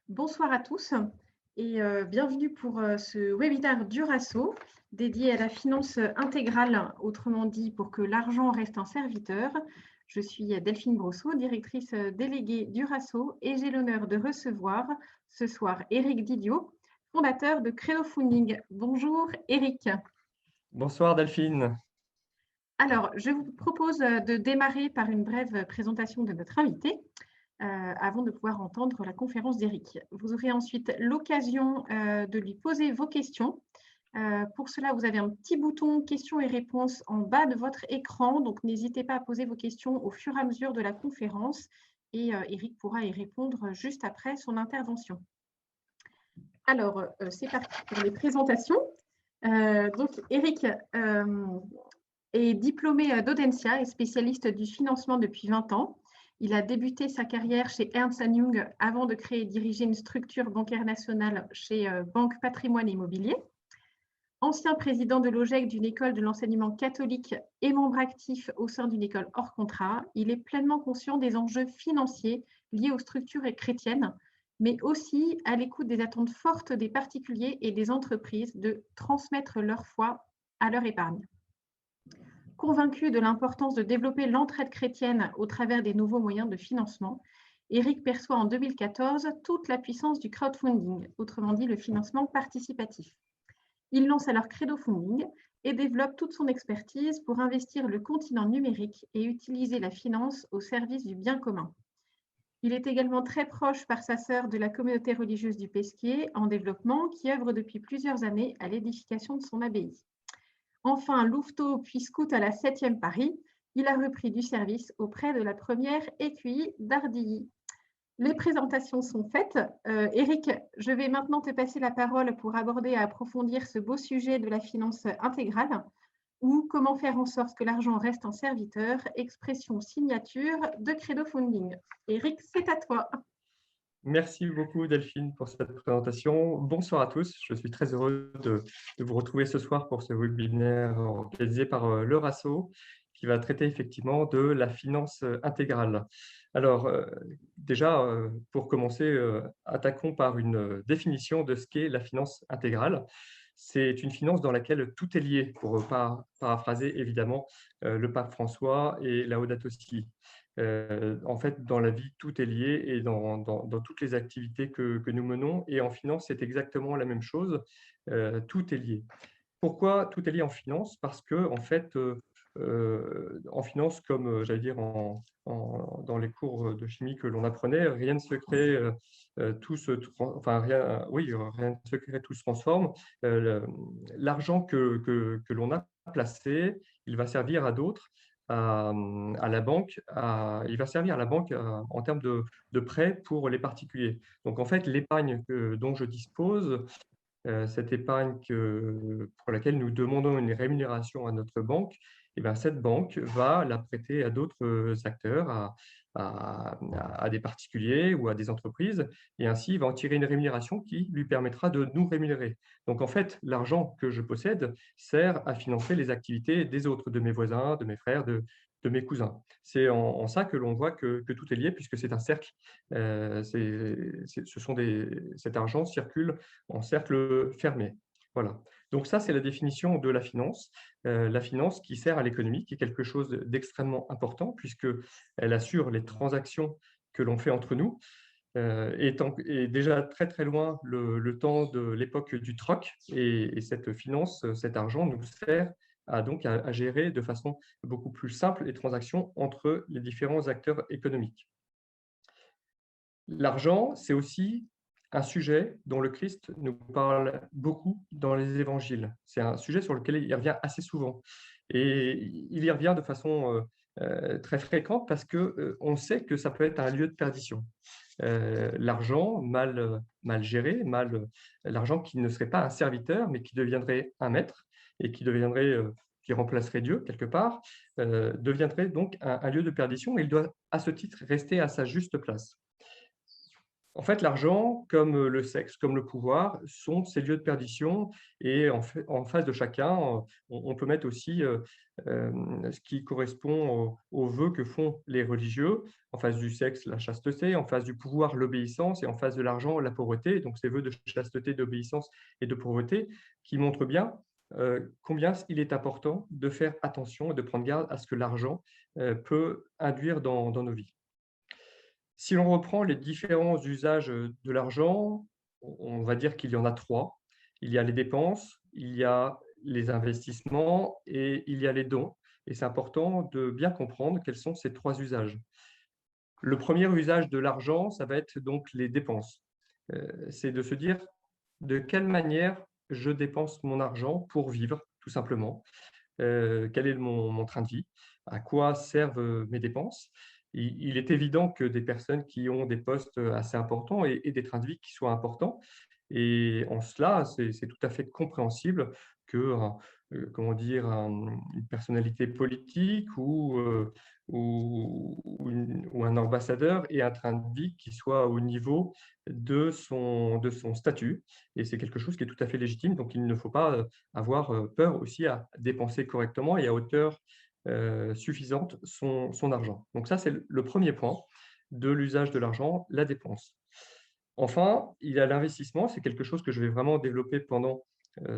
Bonsoir à tous et bienvenue pour ce webinaire d'Urasso dédié à la finance intégrale, autrement dit pour que l'argent reste un serviteur. Je suis Delphine Brosseau, directrice déléguée d'Urasso et j'ai l'honneur de recevoir ce soir Éric Didio, fondateur de Credo Funding. Bonjour Éric. Bonsoir Delphine. Alors, je vous propose de démarrer par une brève présentation de notre invité. Avant de pouvoir entendre la conférence d'Éric. Vous aurez ensuite l'occasion de lui poser vos questions. Pour cela, vous avez un petit bouton questions et réponses en bas de votre écran, donc n'hésitez pas à poser vos questions au fur et à mesure de la conférence et Éric pourra y répondre juste après son intervention. Alors, c'est parti pour les présentations. Donc, Éric est diplômé d'Audencia et spécialiste du financement depuis 20 ans. Il a débuté sa carrière chez Ernst & Young avant de créer et diriger une structure bancaire nationale chez Banque Patrimoine Immobilier. Ancien président de l'OGEC d'une école de l'enseignement catholique et membre actif au sein d'une école hors contrat, il est pleinement conscient des enjeux financiers liés aux structures chrétiennes, mais aussi à l'écoute des attentes fortes des particuliers et des entreprises de transmettre leur foi à leur épargne. Convaincu de l'importance de développer l'entraide chrétienne au travers des nouveaux moyens de financement, Éric perçoit en 2014 toute la puissance du crowdfunding, autrement dit le financement participatif. Il lance alors Credo Funding et développe toute son expertise pour investir le continent numérique et utiliser la finance au service du bien commun. Il est également très proche par sa sœur de la communauté religieuse du Pesquier en développement qui œuvre depuis plusieurs années à l'édification de son abbaye. Enfin, louveteau puis scout à la 7e Paris, il a repris du service auprès de la première écurie d'Ardilly. Les présentations sont faites. Éric, je vais maintenant te passer la parole pour aborder et approfondir ce beau sujet de la finance intégrale ou comment faire en sorte que l'argent reste un serviteur, expression signature de Credo Funding. Éric, c'est à toi. Merci beaucoup Delphine pour cette présentation. Bonsoir à tous. Je suis très heureux de vous retrouver ce soir pour ce webinaire organisé par l'Eurasso qui va traiter effectivement de la finance intégrale. Alors déjà, pour commencer, attaquons par une définition de ce qu'est la finance intégrale. C'est une finance dans laquelle tout est lié, pour paraphraser évidemment le pape François et Laudato Si. En fait, dans la vie, tout est lié et dans toutes les activités que nous menons. Et en finance, c'est exactement la même chose. Tout est lié. Pourquoi tout est lié en finance? Parce que, en fait, en finance, comme j'allais dire dans les cours de chimie que l'on apprenait, rien ne se crée, rien ne se crée, tout se transforme. L'argent que l'on a placé, il va servir à d'autres. À la banque, il va servir à la banque en termes de prêts pour les particuliers. Donc en fait, l'épargne dont je dispose, cette épargne pour laquelle nous demandons une rémunération à notre banque, et bien, cette banque va la prêter à d'autres acteurs, à des particuliers ou à des entreprises, et ainsi il va en tirer une rémunération qui lui permettra de nous rémunérer. Donc en fait, l'argent que je possède sert à financer les activités des autres, de mes voisins, de mes frères, de mes cousins. C'est en ça que l'on voit que tout est lié, puisque c'est un cercle. Cet argent circule en cercle fermé. Voilà. Donc ça, c'est la définition de la finance. La finance qui sert à l'économie, qui est quelque chose d'extrêmement important, puisqu'elle assure les transactions que l'on fait entre nous. Et déjà très très loin le temps de l'époque du troc, et cette finance, cet argent nous sert à gérer de façon beaucoup plus simple les transactions entre les différents acteurs économiques. L'argent, c'est aussi un sujet dont le Christ nous parle beaucoup dans les évangiles. C'est un sujet sur lequel il revient assez souvent. Et il y revient de façon très fréquente parce qu'on sait que ça peut être un lieu de perdition. L'argent mal géré, l'argent qui ne serait pas un serviteur, mais qui deviendrait un maître et qui remplacerait Dieu quelque part, deviendrait donc un lieu de perdition. Et il doit à ce titre rester à sa juste place. En fait, l'argent, comme le sexe, comme le pouvoir, sont ces lieux de perdition et en face de chacun, on peut mettre aussi ce qui correspond aux vœux que font les religieux. En face du sexe, la chasteté, en face du pouvoir, l'obéissance et en face de l'argent, la pauvreté. Donc, ces vœux de chasteté, d'obéissance et de pauvreté qui montrent bien combien il est important de faire attention et de prendre garde à ce que l'argent peut induire dans nos vies. Si l'on reprend les différents usages de l'argent, on va dire qu'il y en a 3. Il y a les dépenses, il y a les investissements et il y a les dons. Et c'est important de bien comprendre quels sont ces 3 usages. Le premier usage de l'argent, ça va être donc les dépenses. C'est de se dire de quelle manière je dépense mon argent pour vivre, tout simplement. Quel est mon train de vie, à quoi servent mes dépenses. Il est évident que des personnes qui ont des postes assez importants et des trains de vie qui soient importants. Et en cela, c'est tout à fait compréhensible que, comment dire, une personnalité politique ou un ambassadeur ait un train de vie qui soit au niveau de son statut. Et c'est quelque chose qui est tout à fait légitime. Donc, il ne faut pas avoir peur aussi à dépenser correctement et à hauteur suffisante son argent. Donc ça, c'est le premier point de l'usage de l'argent, la dépense. Enfin, il y a l'investissement, c'est quelque chose que je vais vraiment développer pendant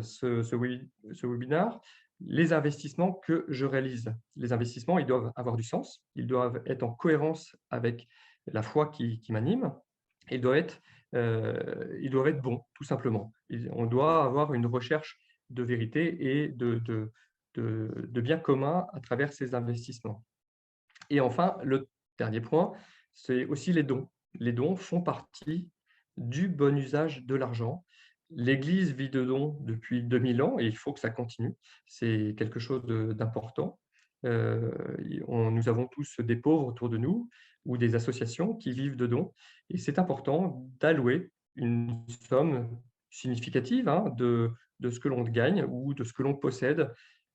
ce webinaire. Les investissements que je réalise. Les investissements, ils doivent avoir du sens, ils doivent être en cohérence avec la foi qui m'anime, ils ils doivent être bons, tout simplement. On doit avoir une recherche de vérité et de bien commun à travers ces investissements. Et enfin, le dernier point, c'est aussi les dons. Les dons font partie du bon usage de l'argent. L'Église vit de dons depuis 2000 ans et il faut que ça continue. C'est quelque chose d'important. Nous avons tous des pauvres autour de nous ou des associations qui vivent de dons. Et c'est important d'allouer une somme significative de ce que l'on gagne ou de ce que l'on possède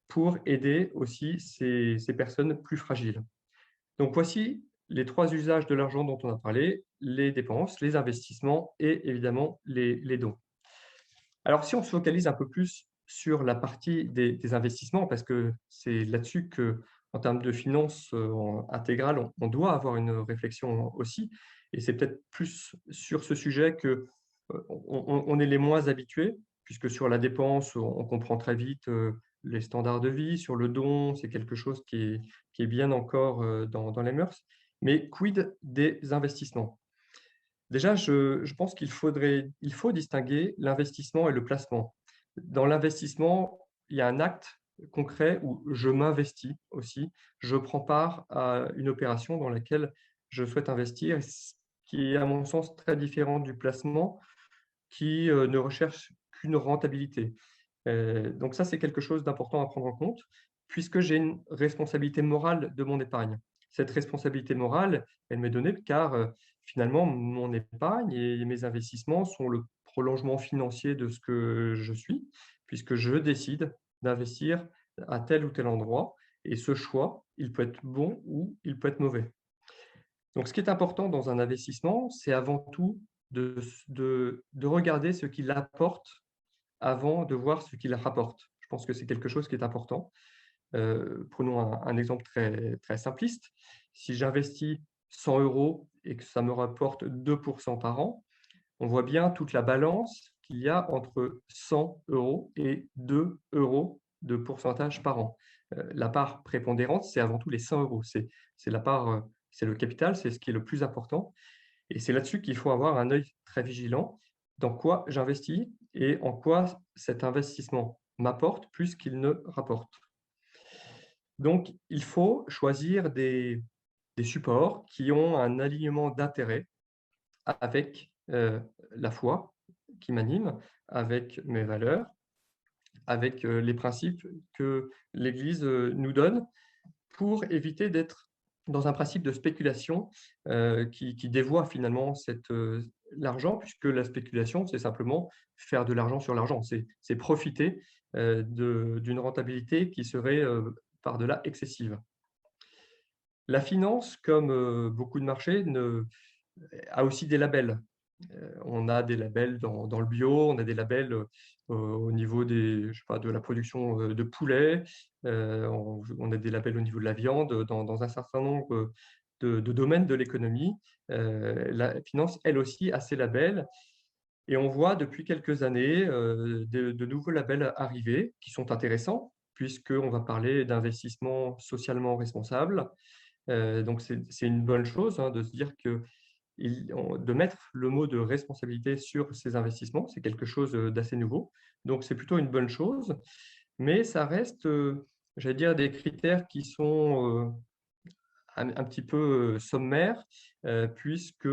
pour aider aussi ces personnes plus fragiles. Donc voici les 3 usages de l'argent dont on a parlé, les dépenses, les investissements et évidemment les dons. Alors si on se focalise un peu plus sur la partie des investissements, parce que c'est là-dessus qu'en termes de finances intégrales, on doit avoir une réflexion aussi, et c'est peut-être plus sur ce sujet que on est les moins habitués, puisque sur la dépense, on comprend très vite les standards de vie. Sur le don, c'est quelque chose qui est bien encore dans les mœurs. Mais quid des investissements? Déjà, je pense il faut distinguer l'investissement et le placement. Dans l'investissement, il y a un acte concret où je m'investis aussi. Je prends part à une opération dans laquelle je souhaite investir, ce qui est à mon sens très différent du placement qui ne recherche qu'une rentabilité. Donc ça, c'est quelque chose d'important à prendre en compte, puisque j'ai une responsabilité morale de mon épargne. Cette responsabilité morale, elle m'est donnée car finalement, mon épargne et mes investissements sont le prolongement financier de ce que je suis, puisque je décide d'investir à tel ou tel endroit. Et ce choix, il peut être bon ou il peut être mauvais. Donc, ce qui est important dans un investissement, c'est avant tout de regarder ce qu'il apporte avant de voir ce qu'il rapporte. Je pense que c'est quelque chose qui est important. Prenons un exemple très, très simpliste. Si j'investis 100 € et que ça me rapporte 2 par an, on voit bien toute la balance qu'il y a entre 100 € et 2 € de pourcentage par an. La part prépondérante, c'est avant tout les 100 €. C'est la part, c'est le capital, c'est ce qui est le plus important. Et c'est là-dessus qu'il faut avoir un œil très vigilant dans quoi j'investis et en quoi cet investissement m'apporte plus qu'il ne rapporte. Donc, il faut choisir des supports qui ont un alignement d'intérêts avec la foi qui m'anime, avec mes valeurs, avec les principes que l'Église nous donne pour éviter d'être dans un principe de spéculation qui dévoie finalement l'argent, puisque la spéculation, c'est simplement faire de l'argent sur l'argent, c'est profiter d'une rentabilité qui serait par-delà excessive. La finance, comme beaucoup de marchés, a aussi des labels. On a des labels dans le bio, on a des labels au niveau des, je sais pas, de la production de poulet, on a des labels au niveau de la viande, dans un certain nombre de domaines de l'économie. La finance, elle aussi, a ses labels. Et on voit depuis quelques années de nouveaux labels arriver qui sont intéressants, puisqu'on va parler d'investissement socialement responsable. Donc, c'est une bonne chose de se dire que de mettre le mot de responsabilité sur ces investissements, c'est quelque chose d'assez nouveau. Donc, c'est plutôt une bonne chose, mais ça reste, j'allais dire, des critères qui sont un petit peu sommaires, puisque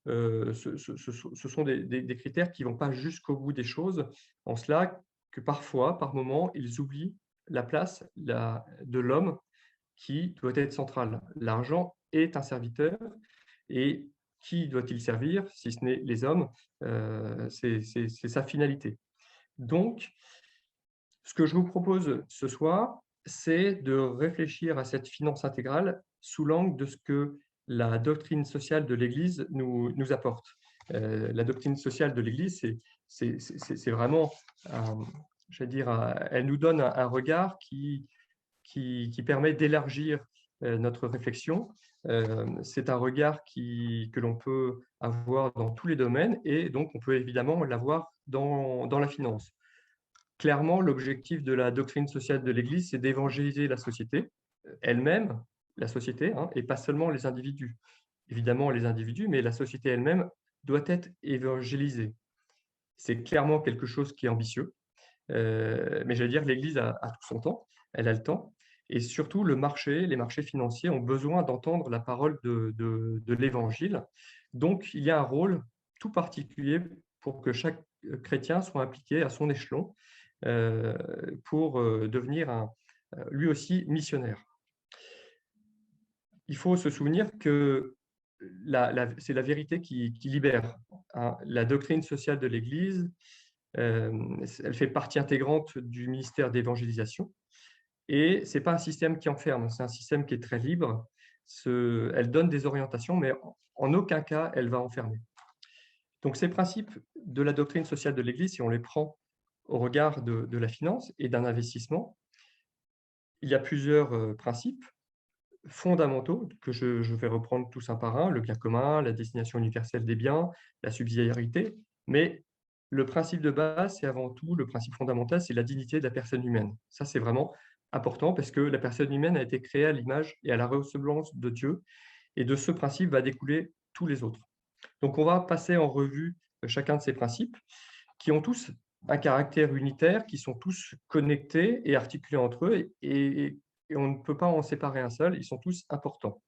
ce sont des critères qui ne vont pas jusqu'au bout des choses, en cela que parfois, par moment, ils oublient la place de l'homme qui doit être central. L'argent est un serviteur et qui doit-il servir si ce n'est les hommes? C'est sa finalité. Donc, ce que je vous propose ce soir, c'est de réfléchir à cette finance intégrale sous l'angle de ce que la doctrine sociale de l'Église nous apporte. La doctrine sociale de l'Église, c'est vraiment, j'allais dire, elle nous donne un regard qui permet d'élargir notre réflexion. C'est un regard que l'on peut avoir dans tous les domaines et donc on peut évidemment l'avoir dans la finance. Clairement, l'objectif de la doctrine sociale de l'Église, c'est d'évangéliser la société elle-même, la société, et pas seulement les individus. Évidemment, les individus, mais la société elle-même doit être évangélisée. C'est clairement quelque chose qui est ambitieux, mais j'allais dire, l'Église a tout son temps, elle a le temps, et surtout les marchés financiers ont besoin d'entendre la parole de l'Évangile. Donc, il y a un rôle tout particulier pour que chaque chrétien soit impliqué à son échelon pour devenir lui aussi missionnaire. Il faut se souvenir que c'est la vérité qui libère. La doctrine sociale de l'Église, elle fait partie intégrante du ministère d'évangélisation et ce n'est pas un système qui enferme, c'est un système qui est très libre. Elle donne des orientations, mais en aucun cas, elle va enfermer. Donc, ces principes de la doctrine sociale de l'Église, si on les prend au regard de la finance et d'un investissement, il y a plusieurs principes fondamentaux que je vais reprendre tous un par un, le bien commun, la destination universelle des biens, la subsidiarité, mais le principe de base, c'est avant tout, le principe fondamental, c'est la dignité de la personne humaine. Ça, c'est vraiment important parce que la personne humaine a été créée à l'image et à la ressemblance de Dieu, et de ce principe va découler tous les autres. Donc, on va passer en revue chacun de ces principes qui ont tous un caractère unitaire, qui sont tous connectés et articulés entre eux, et on ne peut pas en séparer un seul, ils sont tous importants.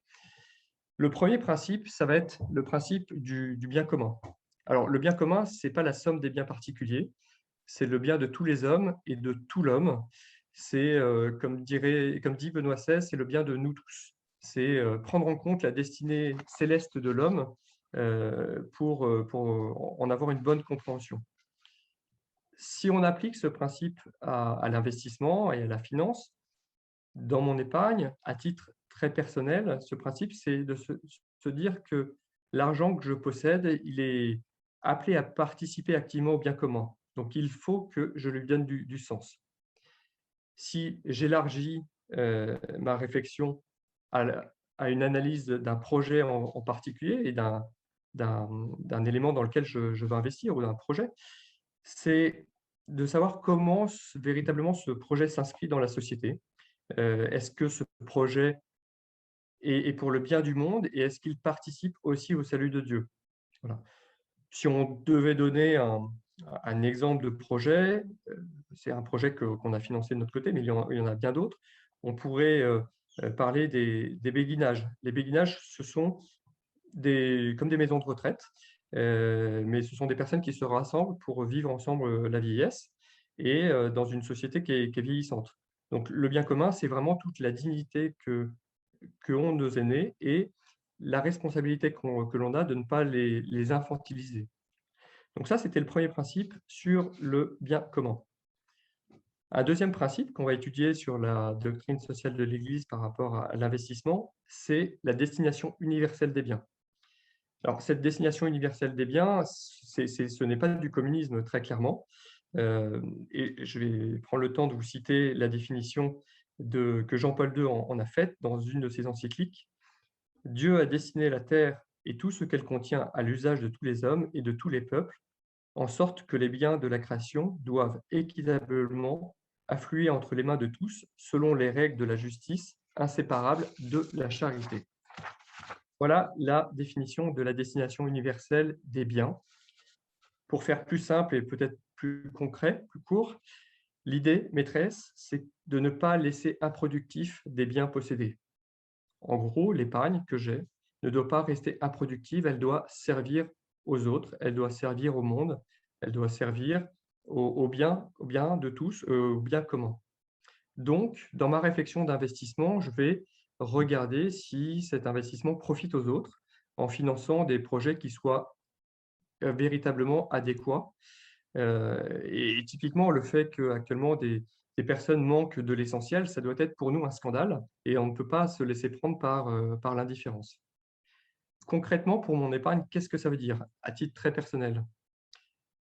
Le premier principe, ça va être le principe du bien commun. Alors, le bien commun, ce n'est pas la somme des biens particuliers, c'est le bien de tous les hommes et de tout l'homme. C'est, comme dit Benoît XVI, c'est le bien de nous tous. C'est prendre en compte la destinée céleste de l'homme pour en avoir une bonne compréhension. Si on applique ce principe à l'investissement et à la finance, dans mon épargne, à titre très personnel, ce principe, c'est de se dire que l'argent que je possède, il est appelé à participer activement au bien commun. Donc, il faut que je lui donne du sens. Si j'élargis ma réflexion à une analyse d'un projet en particulier et d'un élément dans lequel je veux investir ou d'un projet, c'est de savoir comment véritablement ce projet s'inscrit dans la société. Est-ce que ce projet est pour le bien du monde et est-ce qu'il participe aussi au salut de Dieu? Voilà. Si on devait donner un exemple de projet, c'est un projet qu'on a financé de notre côté, mais il y en a bien d'autres. On pourrait parler des béguinages. Les béguinages, ce sont comme des maisons de retraite, mais ce sont des personnes qui se rassemblent pour vivre ensemble la vieillesse et dans une société qui est vieillissante. Donc, le bien commun, c'est vraiment toute la dignité qu'ont nos aînés et la responsabilité que l'on a de ne pas les infantiliser. Donc ça, c'était le premier principe sur le bien commun. Un deuxième principe qu'on va étudier sur la doctrine sociale de l'Église par rapport à l'investissement, c'est la destination universelle des biens. Alors, cette destination universelle des biens, ce n'est pas du communisme, très clairement. Et je vais prendre le temps de vous citer la définition que Jean-Paul II en a faite dans une de ses encycliques. « Dieu a destiné la terre et tout ce qu'elle contient à l'usage de tous les hommes et de tous les peuples, en sorte que les biens de la création doivent équitablement affluer entre les mains de tous, selon les règles de la justice, inséparables de la charité. » Voilà la définition de la destination universelle des biens. Pour faire plus simple et peut-être plus concret, plus court, l'idée maîtresse, c'est de ne pas laisser improductif des biens possédés. En gros, l'épargne que j'ai ne doit pas rester improductive, elle doit servir aux autres, elle doit servir au monde, elle doit servir au bien de tous, au bien commun. Donc, dans ma réflexion d'investissement, je vais regarder si cet investissement profite aux autres en finançant des projets qui soient véritablement adéquats. Et typiquement, le fait qu'actuellement des personnes manquent de l'essentiel, ça doit être pour nous un scandale et on ne peut pas se laisser prendre par l'indifférence. Concrètement, pour mon épargne, qu'est-ce que ça veut dire à titre très personnel?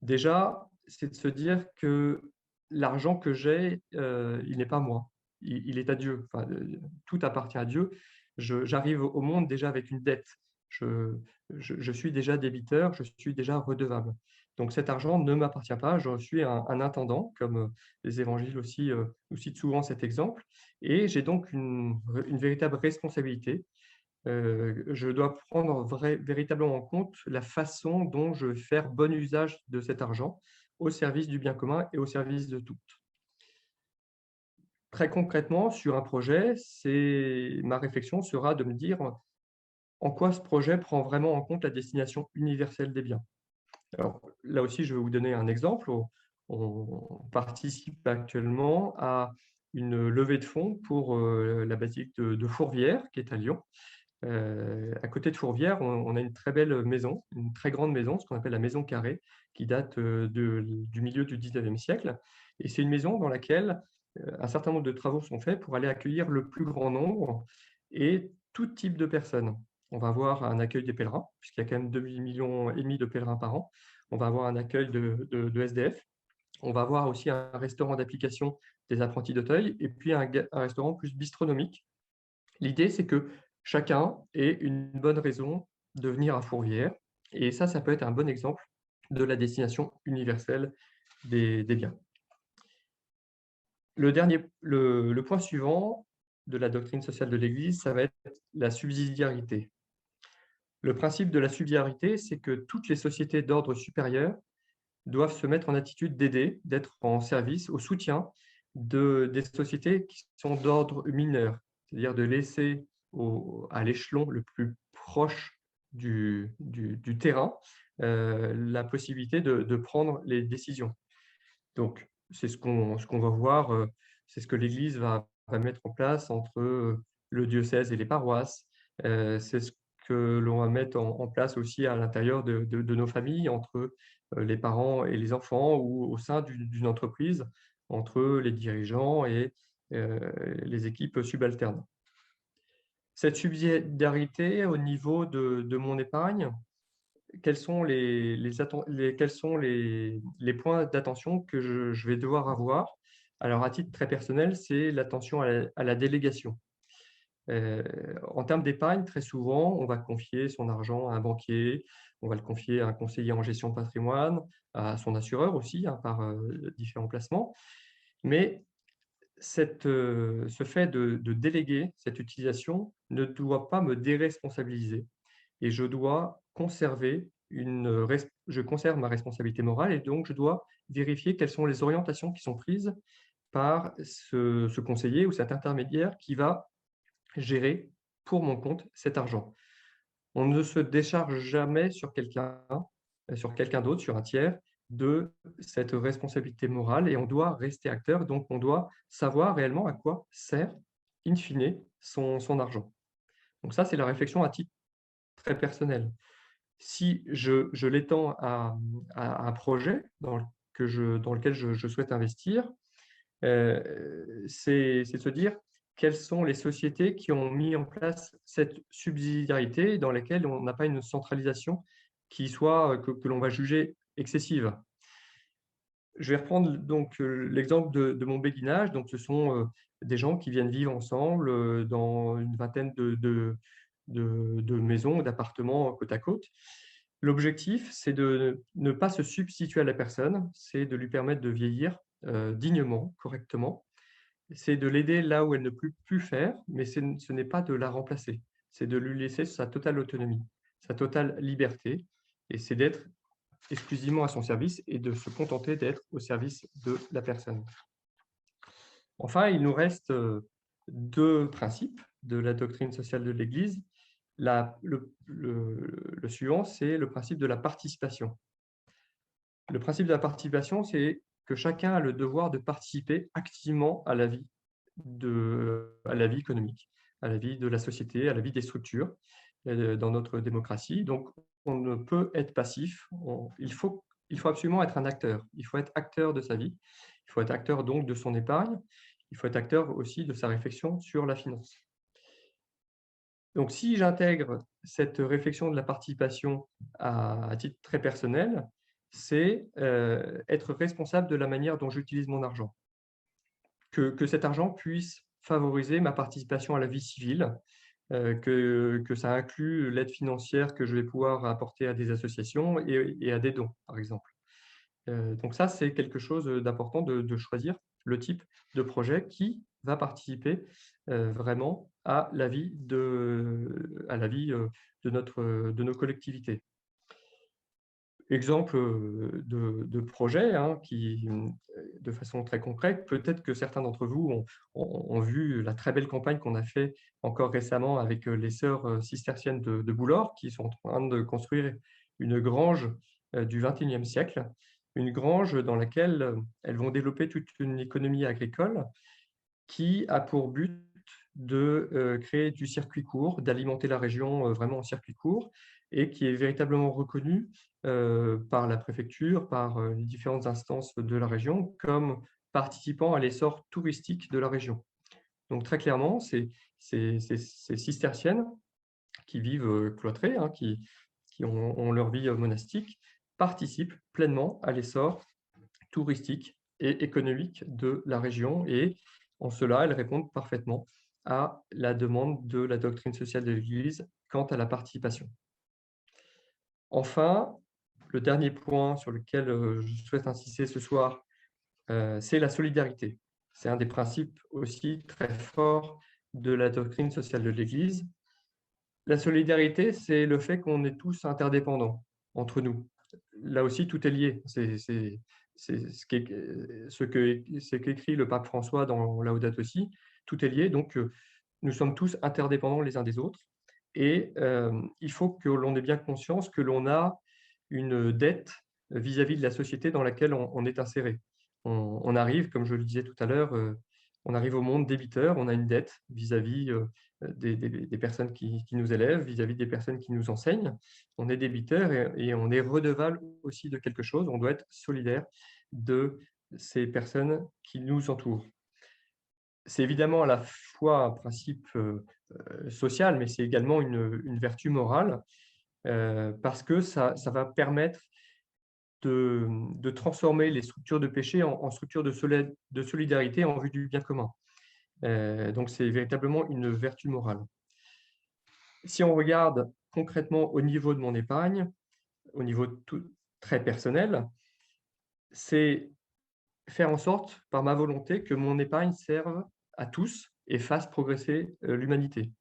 Déjà, c'est de se dire que l'argent que j'ai, il n'est pas moi, il est à Dieu. Enfin, tout appartient à Dieu. J'arrive au monde déjà avec une dette. Je je suis déjà débiteur, je suis déjà redevable. Donc cet argent ne m'appartient pas, je suis un intendant, comme, les évangiles aussi, nous citent souvent cet exemple et j'ai donc une véritable responsabilité. Je dois prendre véritablement en compte la façon dont je vais faire bon usage de cet argent au service du bien commun et au service de tous. Très concrètement, sur un projet, ma réflexion sera de me dire en quoi ce projet prend vraiment en compte la destination universelle des biens. Alors là aussi, je vais vous donner un exemple. On participe actuellement à une levée de fonds pour la basilique de Fourvière, qui est à Lyon. À côté de Fourvière, on a une très belle maison, une très grande maison, ce qu'on appelle la maison carrée, qui date du milieu du 19e siècle. Et c'est une maison dans laquelle un certain nombre de travaux sont faits pour aller accueillir le plus grand nombre et tout type de personnes. On va avoir un accueil des pèlerins, puisqu'il y a quand même 2,5 millions de pèlerins par an. On va avoir un accueil de SDF. On va avoir aussi un restaurant d'application des apprentis d'Auteuil et puis un restaurant plus bistronomique. L'idée, c'est que chacun ait une bonne raison de venir à Fourvière et ça peut être un bon exemple de la destination universelle des biens. Le point suivant de la doctrine sociale de l'Église, ça va être la subsidiarité. Le principe de la subsidiarité, c'est que toutes les sociétés d'ordre supérieur doivent se mettre en attitude d'aider, d'être en service, au soutien des sociétés qui sont d'ordre mineur, c'est-à-dire de laisser à l'échelon le plus proche du terrain la possibilité de prendre les décisions. Donc, c'est ce qu'on va voir, c'est ce que l'Église va mettre en place entre le diocèse et les paroisses. C'est ce que l'on va mettre en place aussi à l'intérieur de nos familles, entre les parents et les enfants ou au sein d'une entreprise, entre les dirigeants et les équipes subalternes. Cette subsidiarité au niveau de mon épargne, quels sont les points d'attention que je vais devoir avoir? Alors, à titre très personnel, c'est l'attention à la délégation. En termes d'épargne, très souvent, on va confier son argent à un banquier, on va le confier à un conseiller en gestion de patrimoine, à son assureur aussi, hein, par différents placements. Mais ce fait de déléguer cette utilisation ne doit pas me déresponsabiliser et je dois conserver je conserve ma responsabilité morale et donc je dois vérifier quelles sont les orientations qui sont prises par ce conseiller ou cet intermédiaire qui va gérer pour mon compte cet argent. On ne se décharge jamais sur quelqu'un d'autre, sur un tiers, de cette responsabilité morale et on doit rester acteur, donc on doit savoir réellement à quoi sert, in fine, son argent. Donc ça, c'est la réflexion à titre très personnel. Si je l'étends à un projet dans lequel je souhaite investir, c'est de se dire: quelles sont les sociétés qui ont mis en place cette subsidiarité dans laquelle on n'a pas une centralisation qui soit, que l'on va juger excessive. Je vais reprendre donc l'exemple de mon béguinage. Donc, ce sont des gens qui viennent vivre ensemble dans une vingtaine de maisons, d'appartements côte à côte. L'objectif, c'est de ne pas se substituer à la personne, c'est de lui permettre de vieillir dignement, correctement. C'est de l'aider là où elle ne peut plus faire, mais ce n'est pas de la remplacer. C'est de lui laisser sa totale autonomie, sa totale liberté, et c'est d'être exclusivement à son service et de se contenter d'être au service de la personne. Enfin, il nous reste deux principes de la doctrine sociale de l'Église. Le suivant, c'est le principe de la participation. Le principe de la participation, c'est que chacun a le devoir de participer activement à la vie économique, à la vie de la société, à la vie des structures dans notre démocratie. Donc, on ne peut être passif. Il faut absolument être un acteur. Il faut être acteur de sa vie. Il faut être acteur donc de son épargne. Il faut être acteur aussi de sa réflexion sur la finance. Donc, si j'intègre cette réflexion de la participation à titre très personnel, c'est être responsable de la manière dont j'utilise mon argent. Que cet argent puisse favoriser ma participation à la vie civile, que ça inclut l'aide financière que je vais pouvoir apporter à des associations et à des dons, par exemple. Donc ça, c'est quelque chose d'important de choisir le type de projet qui va participer vraiment à la vie de nos collectivités. Exemple de projet qui, de façon très concrète, peut-être que certains d'entre vous ont vu la très belle campagne qu'on a fait encore récemment avec les sœurs cisterciennes de Boulor, qui sont en train de construire une grange du XXIe siècle, une grange dans laquelle elles vont développer toute une économie agricole qui a pour but de créer du circuit court, d'alimenter la région vraiment en circuit court, et qui est véritablement reconnu par la préfecture, par les différentes instances de la région, comme participant à l'essor touristique de la région. Donc très clairement, ces cisterciennes qui vivent cloîtrées, qui ont leur vie monastique, participent pleinement à l'essor touristique et économique de la région, et en cela, elles répondent parfaitement à la demande de la doctrine sociale de l'Église quant à la participation. Enfin, le dernier point sur lequel je souhaite insister ce soir, c'est la solidarité. C'est un des principes aussi très forts de la doctrine sociale de l'Église. La solidarité, c'est le fait qu'on est tous interdépendants entre nous. Là aussi, tout est lié. C'est ce qu'écrit le pape François dans Laudato Si. Tout est lié, donc nous sommes tous interdépendants les uns des autres. Et il faut que l'on ait bien conscience que l'on a une dette vis-à-vis de la société dans laquelle on est inséré. On arrive, comme je le disais tout à l'heure, on arrive au monde débiteur, on a une dette vis-à-vis des personnes qui nous élèvent, vis-à-vis des personnes qui nous enseignent. On est débiteur et on est redevable aussi de quelque chose. On doit être solidaire de ces personnes qui nous entourent. C'est évidemment à la fois un principe social, mais c'est également une vertu morale, parce que ça va permettre de transformer les structures de péché en structures de solidarité en vue du bien commun. Donc, c'est véritablement une vertu morale. Si on regarde concrètement au niveau de mon épargne, au niveau très personnel, c'est faire en sorte, par ma volonté, que mon épargne serve à tous et fasse progresser l'humanité,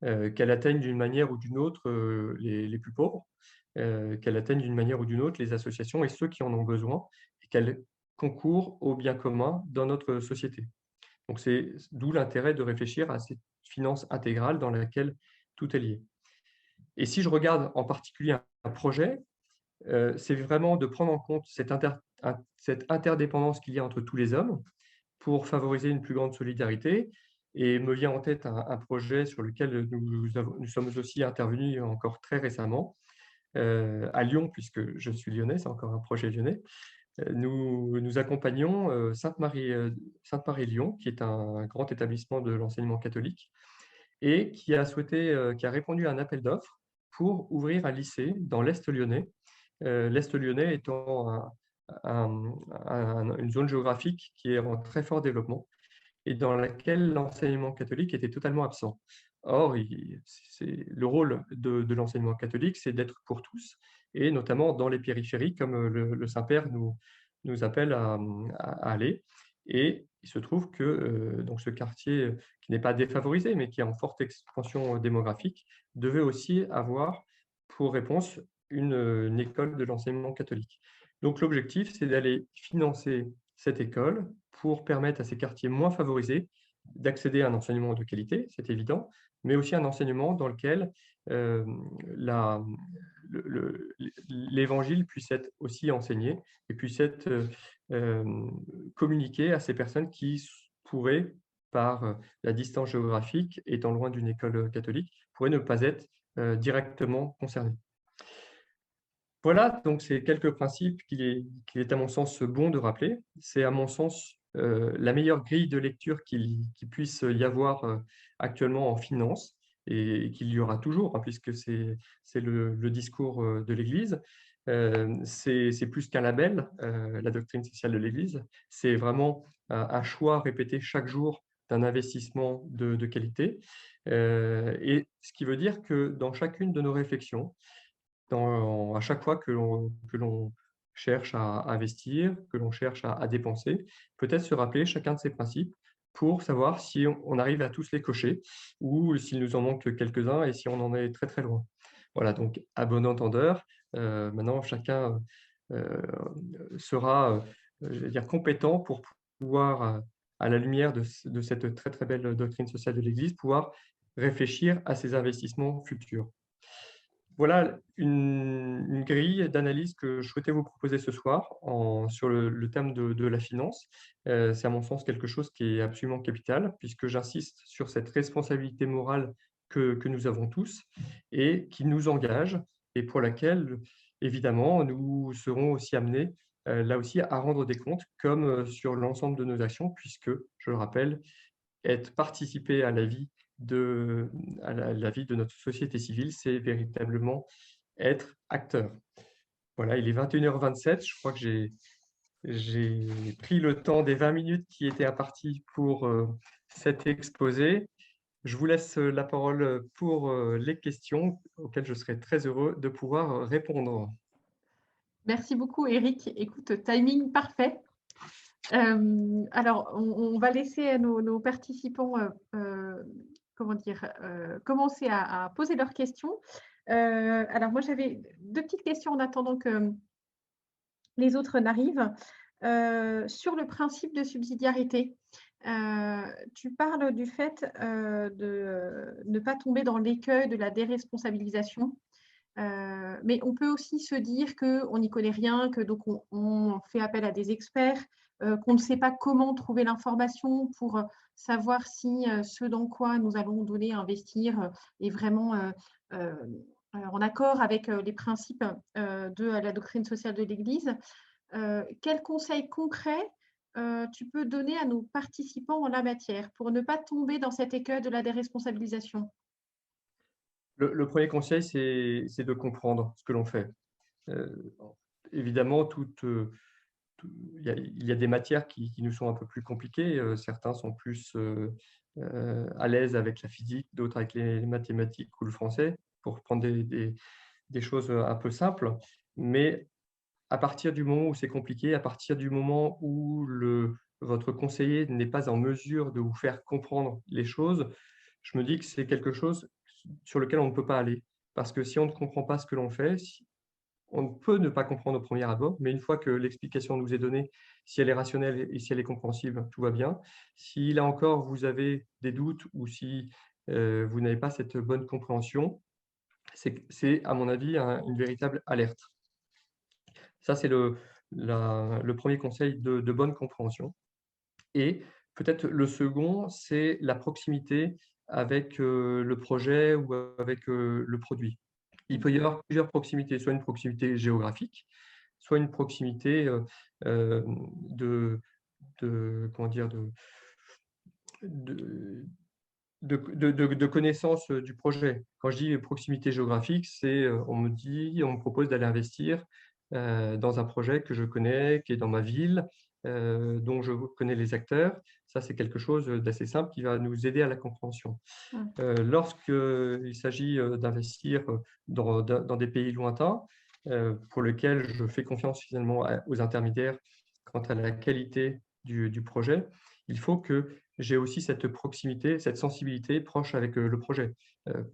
qu'elle atteigne d'une manière ou d'une autre les plus pauvres, qu'elle atteigne d'une manière ou d'une autre les associations et ceux qui en ont besoin, et qu'elle concourt au bien commun dans notre société. Donc, c'est d'où l'intérêt de réfléchir à cette finance intégrale dans laquelle tout est lié. Et si je regarde en particulier un projet, c'est vraiment de prendre en compte cette interdépendance qu'il y a entre tous les hommes pour favoriser une plus grande solidarité. Et me vient en tête un projet sur lequel nous sommes aussi intervenus encore très récemment, à Lyon, puisque je suis lyonnais, c'est encore un projet lyonnais, nous accompagnons Sainte-Marie-Lyon, qui est un grand établissement de l'enseignement catholique et qui a répondu à un appel d'offres pour ouvrir un lycée dans l'Est lyonnais. L'Est lyonnais étant une zone géographique qui est en très fort développement et dans laquelle l'enseignement catholique était totalement absent. Or, le rôle de l'enseignement catholique, c'est d'être pour tous, et notamment dans les périphéries, comme le Saint-Père nous appelle à aller. Et il se trouve que donc ce quartier, qui n'est pas défavorisé, mais qui est en forte expansion démographique, devait aussi avoir pour réponse une école de l'enseignement catholique. Donc l'objectif, c'est d'aller financer cette école pour permettre à ces quartiers moins favorisés d'accéder à un enseignement de qualité, c'est évident, mais aussi un enseignement dans lequel euh, la- l'évangile puisse être aussi enseigné et puisse être communiqué à ces personnes qui pourraient, par la distance géographique, étant loin d'une école catholique, pourraient ne pas être directement concernées. Voilà, donc c'est quelques principes qu'il est à mon sens bon de rappeler. C'est à mon sens la meilleure grille de lecture qu'il puisse y avoir actuellement en finance et qu'il y aura toujours, hein, puisque c'est le discours de l'Église. C'est plus qu'un label, la doctrine sociale de l'Église. C'est vraiment un choix répété chaque jour d'un investissement de qualité. Et ce qui veut dire que dans chacune de nos réflexions, à chaque fois que l'on cherche à investir, que l'on cherche à dépenser, peut-être se rappeler chacun de ces principes pour savoir si on arrive à tous les cocher ou s'il nous en manque quelques-uns et si on en est très très loin. Voilà, donc à bon entendeur, maintenant chacun sera je vais dire, compétent pour pouvoir, à la lumière de cette très très belle doctrine sociale de l'Église, pouvoir réfléchir à ses investissements futurs. Voilà une grille d'analyse que je souhaitais vous proposer ce soir sur le thème de la finance. C'est à mon sens quelque chose qui est absolument capital, puisque j'insiste sur cette responsabilité morale que nous avons tous et qui nous engage et pour laquelle, évidemment, nous serons aussi amenés, là aussi, à rendre des comptes, comme sur l'ensemble de nos actions, puisque, je le rappelle, participer à la vie la vie de notre société civile, c'est véritablement être acteur. Voilà, il est 21h27. Je crois que j'ai pris le temps des 20 minutes qui étaient imparties pour cet exposé. Je vous laisse la parole pour les questions auxquelles je serai très heureux de pouvoir répondre. Merci beaucoup, Eric. Écoute, timing parfait. Alors, on va laisser nos participants comment dire, commencer à poser leurs questions. Alors, moi, j'avais deux petites questions en attendant que les autres n'arrivent. Sur le principe de subsidiarité, tu parles du fait de ne pas tomber dans l'écueil de la déresponsabilisation. Mais on peut aussi se dire qu'on n'y connaît rien, que donc on fait appel à des experts, qu'on ne sait pas comment trouver l'information pour savoir si ce dans quoi nous allons donner à investir est vraiment en accord avec les principes de la doctrine sociale de l'Église. Quels conseils concrets tu peux donner à nos participants en la matière pour ne pas tomber dans cet écueil de la déresponsabilisation? Le premier conseil, c'est de comprendre ce que l'on fait. Évidemment, il y a des matières qui nous sont un peu plus compliquées. Certains sont plus à l'aise avec la physique, d'autres avec les mathématiques ou le français, pour prendre des choses un peu simples. Mais à partir du moment où c'est compliqué, à partir du moment où votre conseiller n'est pas en mesure de vous faire comprendre les choses, je me dis que c'est quelque chose sur lequel on ne peut pas aller. Parce que si on ne comprend pas ce que l'on fait, on peut ne pas comprendre au premier abord, mais une fois que l'explication nous est donnée, si elle est rationnelle et si elle est compréhensible, tout va bien. Si là encore vous avez des doutes ou si vous n'avez pas cette bonne compréhension, c'est à mon avis une véritable alerte. Ça, c'est le premier conseil de bonne compréhension. Et peut-être le second, c'est la proximité avec le projet ou avec le produit. Il peut y avoir plusieurs proximités, soit une proximité géographique, soit une proximité de, comment dire, de, de connaissance du projet. Quand je dis proximité géographique, c'est on me propose d'aller investir dans un projet que je connais, qui est dans ma ville, dont je connais les acteurs. Ça, c'est quelque chose d'assez simple qui va nous aider à la compréhension. Lorsqu'il s'agit d'investir dans des pays lointains, pour lesquels je fais confiance finalement aux intermédiaires quant à la qualité du projet, il faut que j'ai aussi cette proximité, cette sensibilité proche avec le projet.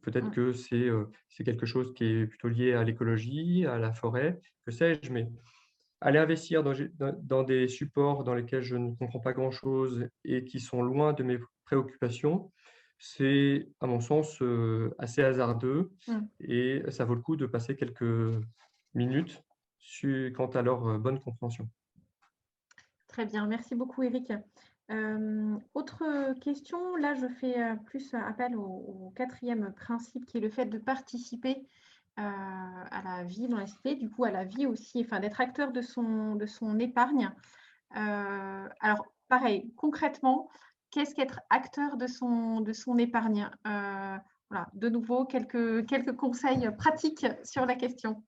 Peut-être que c'est quelque chose qui est plutôt lié à l'écologie, à la forêt, que sais-je, mais aller investir dans des supports dans lesquels je ne comprends pas grand-chose et qui sont loin de mes préoccupations, c'est, à mon sens, assez hasardeux et ça vaut le coup de passer quelques minutes quant à leur bonne compréhension. Très bien, merci beaucoup Eric. Autre question, là je fais plus appel au quatrième principe qui est le fait de participer à la vie dans la cité, du coup à la vie aussi, enfin d'être acteur de son épargne. Alors pareil, concrètement, qu'est-ce qu'être acteur de son épargne? Voilà, de nouveau, quelques conseils pratiques sur la question.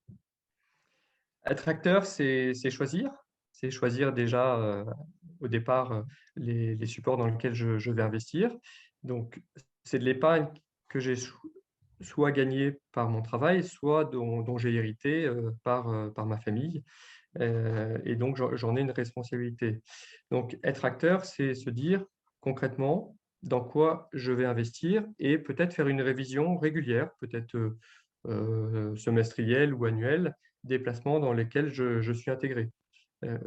Être acteur, c'est choisir. C'est choisir déjà au départ les supports dans lesquels je vais investir. Donc, c'est de l'épargne que j'ai soit gagnée par mon travail, soit dont j'ai hérité par ma famille. Et donc, j'en ai une responsabilité. Donc, être acteur, c'est se dire concrètement dans quoi je vais investir et peut-être faire une révision régulière, peut-être semestrielle ou annuelle, des placements dans lesquels je suis intégré.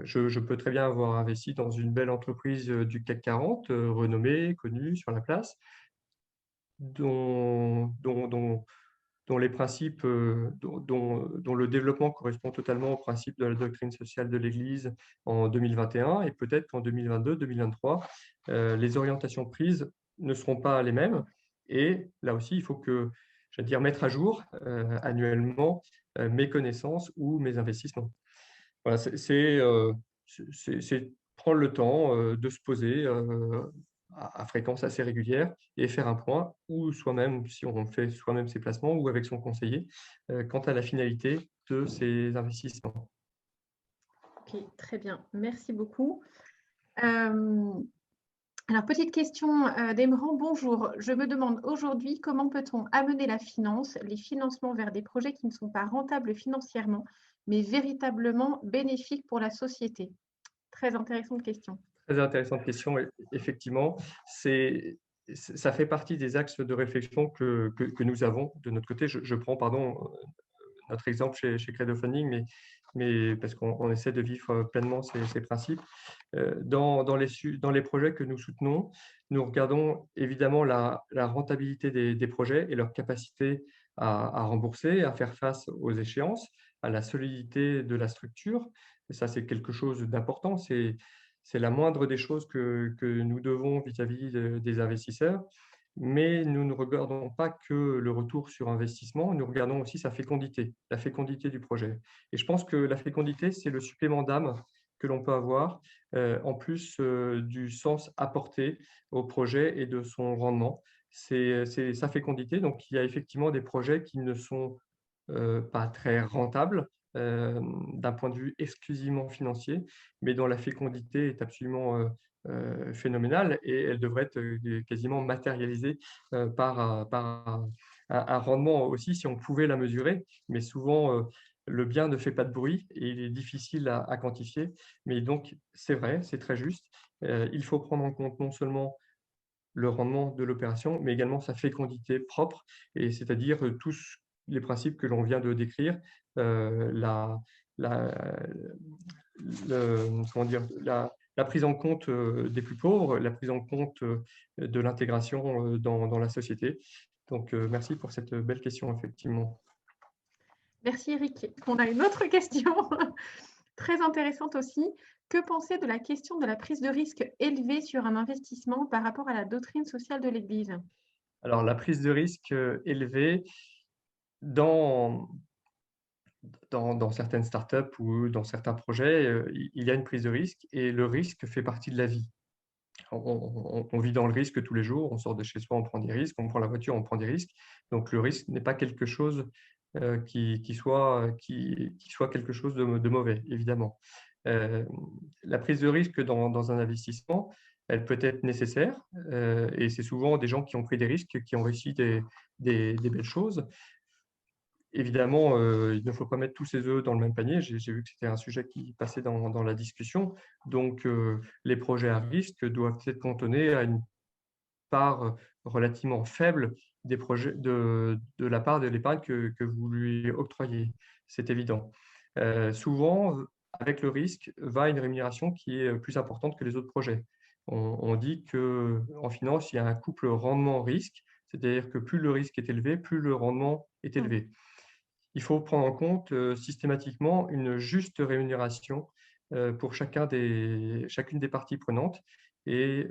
Je peux très bien avoir investi dans une belle entreprise du CAC 40, renommée, connue sur la place, dont, dont, dont, dont les principes, dont le développement correspond totalement aux principes de la doctrine sociale de l'Église en 2021 et peut-être qu'en 2022-2023, les orientations prises ne seront pas les mêmes. Et là aussi, il faut que, je veux dire, mettre à jour annuellement mes connaissances ou mes investissements. Voilà, c'est prendre le temps de se poser à fréquence assez régulière et faire un point, ou soi-même, si on fait soi-même ses placements, ou avec son conseiller, quant à la finalité de ces investissements. Ok, très bien, merci beaucoup. Alors, petite question d'Emerand. Bonjour, je me demande aujourd'hui comment peut-on amener la finance, les financements vers des projets qui ne sont pas rentables financièrement, mais véritablement bénéfiques pour la société? Très intéressante question. Très intéressante question, effectivement. Ça fait partie des axes de réflexion que nous avons de notre côté. Je prends, pardon, notre exemple chez Credo Funding, mais parce qu'on essaie de vivre pleinement ces principes. Dans les projets que nous soutenons, nous regardons évidemment la rentabilité des projets et leur capacité à rembourser, à faire face aux échéances, à la solidité de la structure. Et ça, c'est quelque chose d'important. C'est la moindre des choses que nous devons vis-à-vis des investisseurs. Mais nous ne regardons pas que le retour sur investissement, nous regardons aussi sa fécondité, la fécondité du projet. Et je pense que la fécondité, c'est le supplément d'âme que l'on peut avoir, en plus du sens apporté au projet et de son rendement. C'est sa fécondité. Donc, il y a effectivement des projets qui ne sont pas très rentables d'un point de vue exclusivement financier, mais dont la fécondité est absolument phénoménale et elle devrait être quasiment matérialisée par un rendement aussi si on pouvait la mesurer. Mais souvent, le bien ne fait pas de bruit et il est difficile à quantifier. Mais donc, c'est vrai, c'est très juste. Il faut prendre en compte non seulement le rendement de l'opération, mais également sa fécondité propre, et c'est-à-dire tous les principes que l'on vient de décrire, la, la, comment dire, la prise en compte des plus pauvres, la prise en compte de l'intégration dans la société. Donc, merci pour cette belle question, effectivement. Merci Eric. On a une autre question très intéressante aussi. Que penser de la question de la prise de risque élevée sur un investissement par rapport à la doctrine sociale de l'Église? Alors, la prise de risque élevée, dans dans certaines startups ou dans certains projets, il y a une prise de risque et le risque fait partie de la vie. On vit dans le risque tous les jours, on sort de chez soi, on prend des risques, on prend la voiture, on prend des risques. Donc le risque n'est pas quelque chose qui soit quelque chose de mauvais, évidemment. Euh, la prise de risque dans un investissement, elle peut être nécessaire et c'est souvent des gens qui ont pris des risques, qui ont réussi des belles choses. Évidemment, il ne faut pas mettre tous ses œufs dans le même panier. J'ai vu que c'était un sujet qui passait dans la discussion. Donc, les projets à risque doivent être cantonnés à une part relativement faible des projets de la part de l'épargne que vous lui octroyez. C'est évident. Souvent, avec le risque, va une rémunération qui est plus importante que les autres projets. On dit qu'en finance, il y a un couple rendement-risque, c'est-à-dire que plus le risque est élevé, plus le rendement est élevé. Il faut prendre en compte systématiquement une juste rémunération pour chacune des parties prenantes. Et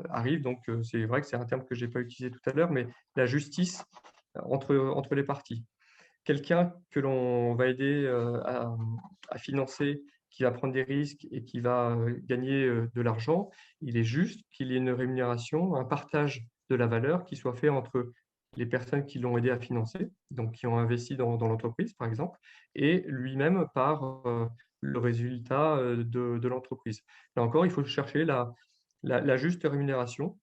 arrive, donc c'est vrai que c'est un terme que je n'ai pas utilisé tout à l'heure, mais la justice entre les parties. Quelqu'un que l'on va aider à financer, qui va prendre des risques et qui va gagner de l'argent, il est juste qu'il y ait une rémunération, un partage de la valeur qui soit fait entre les personnes qui l'ont aidé à financer, donc qui ont investi dans l'entreprise, par exemple, et lui-même par le résultat de l'entreprise. Là encore, il faut chercher la juste rémunération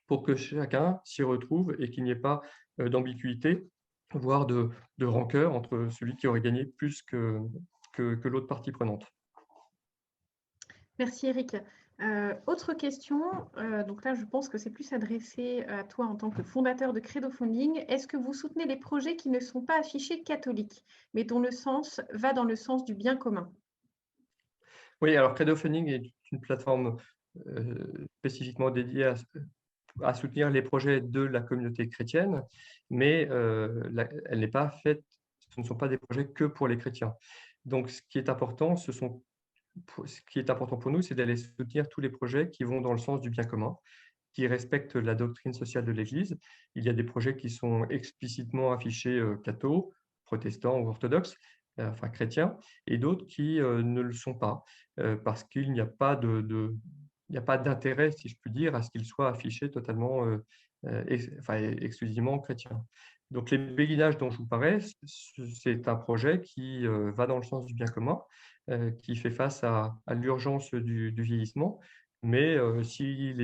pour que chacun s'y retrouve et qu'il n'y ait pas d'ambiguïté, voire de rancœur entre celui qui aurait gagné plus que l'autre partie prenante. Merci Eric. Autre question, donc là je pense que c'est plus adressé à toi en tant que fondateur de Credo Funding. Est-ce que vous soutenez les projets qui ne sont pas affichés catholiques, mais dont le sens va dans le sens du bien commun? Oui, alors Credo Funding est une plateforme spécifiquement dédiée à soutenir les projets de la communauté chrétienne, mais elle n'est pas faite, ce ne sont pas des projets que pour les chrétiens. Donc ce qui est important, ce qui est important pour nous, c'est d'aller soutenir tous les projets qui vont dans le sens du bien commun, qui respectent la doctrine sociale de l'Église. Il y a des projets qui sont explicitement affichés cathos, protestants ou orthodoxes, enfin chrétiens, et d'autres qui ne le sont pas, parce qu'il n'y a pas il n'y a pas d'intérêt, si je puis dire, à ce qu'ils soient affichés totalement, exclusivement chrétiens. Donc les béguinages dont je vous parlais, c'est un projet qui va dans le sens du bien commun, qui fait face à l'urgence du vieillissement, mais si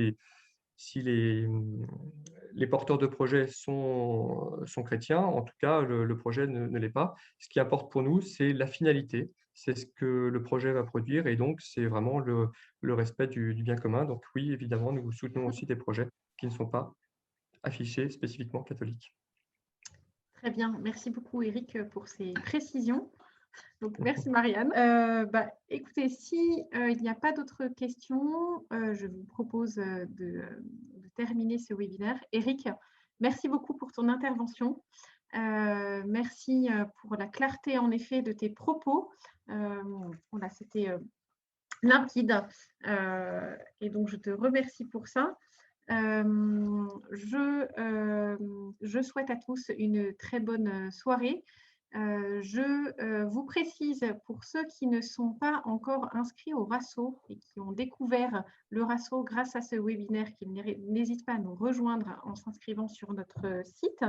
les porteurs de projets sont chrétiens, en tout cas, le projet ne l'est pas. Ce qui importe pour nous, c'est la finalité, c'est ce que le projet va produire, et donc c'est vraiment le respect du bien commun. Donc oui, évidemment, nous soutenons aussi des projets qui ne sont pas affichés spécifiquement catholiques. Très bien, merci beaucoup Eric pour ces précisions. Donc, merci Marianne. Écoutez, si il n'y a pas d'autres questions, je vous propose de terminer ce webinaire. Eric, merci beaucoup pour ton intervention. Merci pour la clarté en effet de tes propos. Voilà, c'était limpide. Et donc, je te remercie pour ça. Je souhaite à tous une très bonne soirée. Je vous précise, pour ceux qui ne sont pas encore inscrits au RASSO et qui ont découvert le RASSO grâce à ce webinaire, qu'ils n'hésitent pas à nous rejoindre en s'inscrivant sur notre site.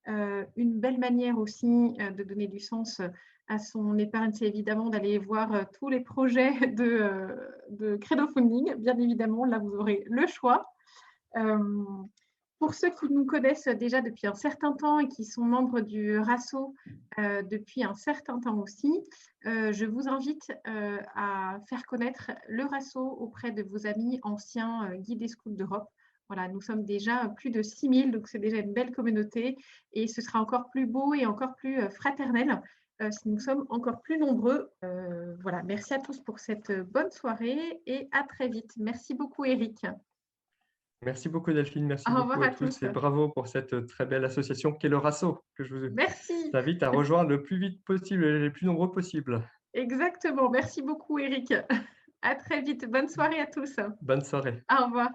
Une belle manière aussi de donner du sens à son épargne, c'est évidemment d'aller voir tous les projets de Credo Funding. Bien évidemment, là, vous aurez le choix. Pour ceux qui nous connaissent déjà depuis un certain temps et qui sont membres du RASSO depuis un certain temps aussi, je vous invite à faire connaître le RASSO auprès de vos amis anciens guides et scouts d'Europe. Voilà, nous sommes déjà plus de 6000, donc c'est déjà une belle communauté et ce sera encore plus beau et encore plus fraternel si nous sommes encore plus nombreux. Voilà, merci à tous pour cette bonne soirée et à très vite. Merci beaucoup Eric. Merci beaucoup Delphine, merci Au beaucoup revoir à à tous tous. et bravo pour cette très belle association qu'est le RASSO, que je vous Merci. invite à rejoindre le plus vite possible et les plus nombreux possible. Exactement. Merci beaucoup, Eric. À très vite. Bonne soirée à tous. Bonne soirée. Au revoir.